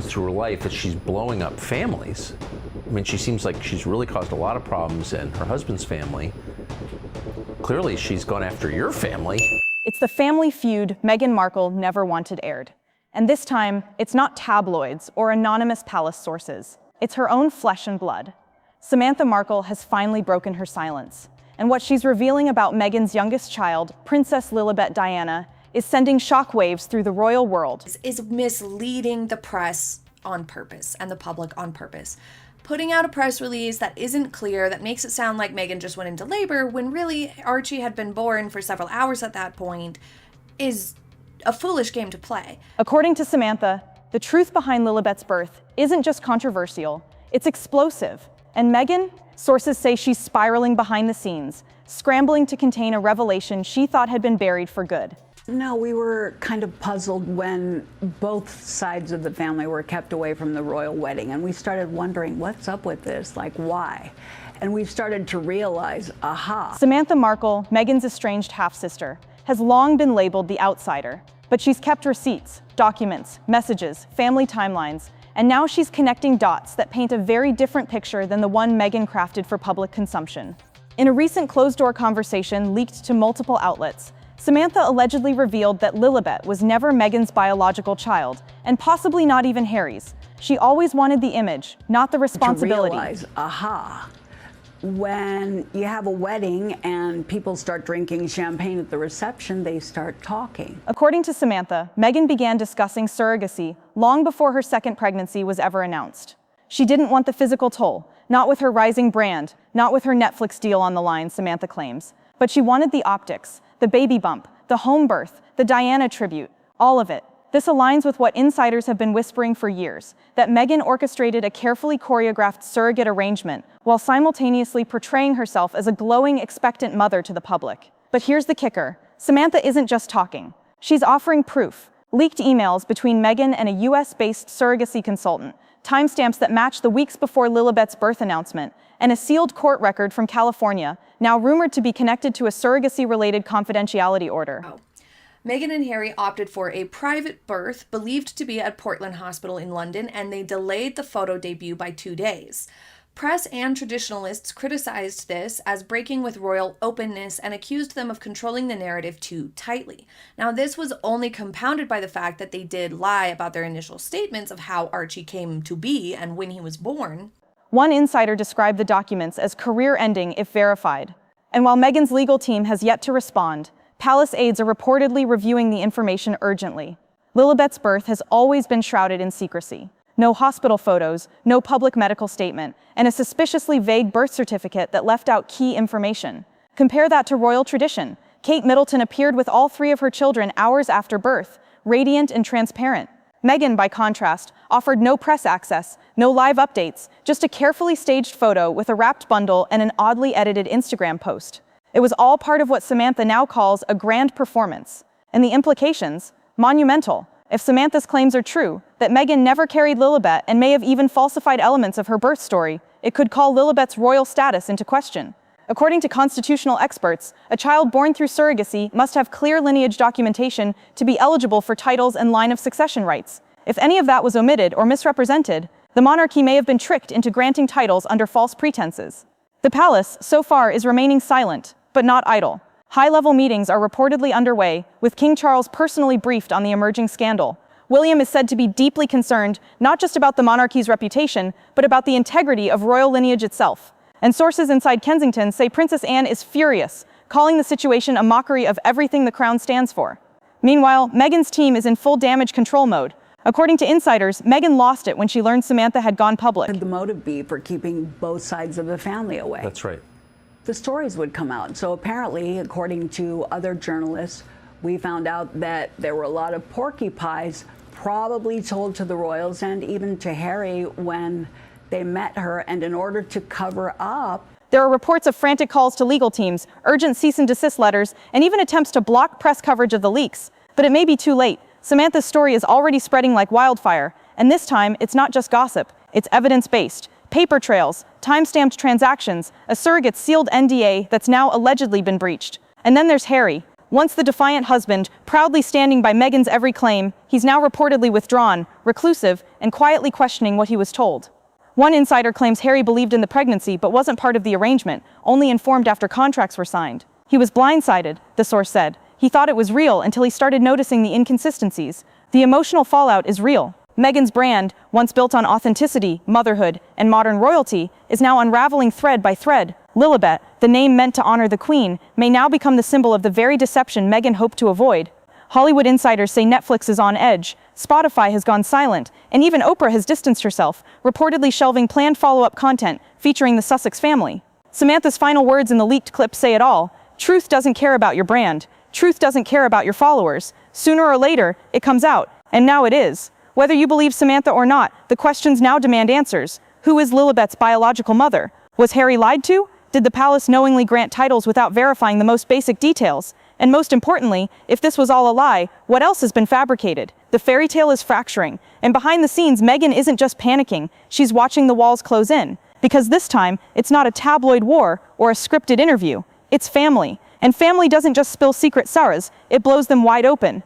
through her life that she's blowing up families. I mean, she seems like she's really caused a lot of problems in her husband's family. Clearly, she's gone after your family. It's the family feud Meghan Markle never wanted aired. And this time, it's not tabloids or anonymous palace sources. It's her own flesh and blood. Samantha Markle has finally broken her silence. And what she's revealing about Meghan's youngest child, Princess Lilibet Diana, is sending shockwaves through the royal world. Is misleading the press on purpose and the public on purpose. Putting out a press release that isn't clear, that makes it sound like Meghan just went into labor when really Archie had been born for several hours at that point, is a foolish game to play. According to Samantha, the truth behind Lilibet's birth isn't just controversial, it's explosive. And Meghan, sources say she's spiraling behind the scenes, scrambling to contain a revelation she thought had been buried for good. No, we were kind of puzzled when both sides of the family were kept away from the royal wedding, and we started wondering, what's up with this? Like, why? And we started to realize, aha. Samantha Markle, Meghan's estranged half-sister, has long been labeled the outsider, but she's kept receipts, documents, messages, family timelines, and now she's connecting dots that paint a very different picture than the one Meghan crafted for public consumption. In a recent closed-door conversation leaked to multiple outlets, Samantha allegedly revealed that Lilibet was never Meghan's biological child, and possibly not even Harry's. She always wanted the image, not the responsibility. To realize, aha, when you have a wedding and people start drinking champagne at the reception, they start talking. According to Samantha, Meghan began discussing surrogacy long before her second pregnancy was ever announced. She didn't want the physical toll, not with her rising brand, not with her Netflix deal on the line, Samantha claims. But she wanted the optics, the baby bump, the home birth, the Diana tribute, all of it. This aligns with what insiders have been whispering for years, that Meghan orchestrated a carefully choreographed surrogate arrangement while simultaneously portraying herself as a glowing, expectant mother to the public. But here's the kicker. Samantha isn't just talking. She's offering proof. Leaked emails between Meghan and a US-based surrogacy consultant, timestamps that match the weeks before Lilibet's birth announcement, and a sealed court record from California, now rumored to be connected to a surrogacy-related confidentiality order. Meghan and Harry opted for a private birth, believed to be at Portland Hospital in London, and they delayed the photo debut by 2 days. Press and traditionalists criticized this as breaking with royal openness and accused them of controlling the narrative too tightly. Now, this was only compounded by the fact that they did lie about their initial statements of how Archie came to be and when he was born. One insider described the documents as career-ending if verified. And while Meghan's legal team has yet to respond, palace aides are reportedly reviewing the information urgently. Lilibet's birth has always been shrouded in secrecy. No hospital photos, no public medical statement, and a suspiciously vague birth certificate that left out key information. Compare that to royal tradition. Kate Middleton appeared with all 3 of her children hours after birth, radiant and transparent. Meghan, by contrast, offered no press access, no live updates, just a carefully staged photo with a wrapped bundle and an oddly edited Instagram post. It was all part of what Samantha now calls a grand performance. And the implications? Monumental. If Samantha's claims are true, that Meghan never carried Lilibet and may have even falsified elements of her birth story, it could call Lilibet's royal status into question. According to constitutional experts, a child born through surrogacy must have clear lineage documentation to be eligible for titles and line of succession rights. If any of that was omitted or misrepresented, the monarchy may have been tricked into granting titles under false pretenses. The palace, so far, is remaining silent, but not idle. High-level meetings are reportedly underway, with King Charles personally briefed on the emerging scandal. William is said to be deeply concerned not just about the monarchy's reputation, but about the integrity of royal lineage itself. And sources inside Kensington say Princess Anne is furious, calling the situation a mockery of everything the crown stands for. Meanwhile, Meghan's team is in full damage control mode. According to insiders, Meghan lost it when she learned Samantha had gone public. What would the motive be for keeping both sides of the family away? That's right. The stories would come out. So apparently, according to other journalists, we found out that there were a lot of porcupines probably told to the royals and even to Harry when they met her, and in order to cover up. There are reports of frantic calls to legal teams, urgent cease and desist letters, and even attempts to block press coverage of the leaks. But it may be too late. Samantha's story is already spreading like wildfire, and this time it's not just gossip, it's evidence-based. Paper trails, time-stamped transactions, a surrogate's sealed NDA that's now allegedly been breached. And then there's Harry. Once the defiant husband, proudly standing by Meghan's every claim, he's now reportedly withdrawn, reclusive, and quietly questioning what he was told. One insider claims Harry believed in the pregnancy but wasn't part of the arrangement, only informed after contracts were signed. He was blindsided, the source said. He thought it was real until he started noticing the inconsistencies. The emotional fallout is real. Meghan's brand, once built on authenticity, motherhood, and modern royalty, is now unraveling thread by thread. Lilibet, the name meant to honor the Queen, may now become the symbol of the very deception Meghan hoped to avoid. Hollywood insiders say Netflix is on edge, Spotify has gone silent, and even Oprah has distanced herself, reportedly shelving planned follow-up content featuring the Sussex family. Samantha's final words in the leaked clip say it all. Truth doesn't care about your brand. Truth doesn't care about your followers. Sooner or later, it comes out, and now it is. Whether you believe Samantha or not, the questions now demand answers. Who is Lilibet's biological mother? Was Harry lied to? Did the palace knowingly grant titles without verifying the most basic details? And most importantly, if this was all a lie, what else has been fabricated? The fairy tale is fracturing, and behind the scenes, Meghan isn't just panicking, she's watching the walls close in. Because this time, it's not a tabloid war or a scripted interview, it's family. And family doesn't just spill secret sorrows, it blows them wide open.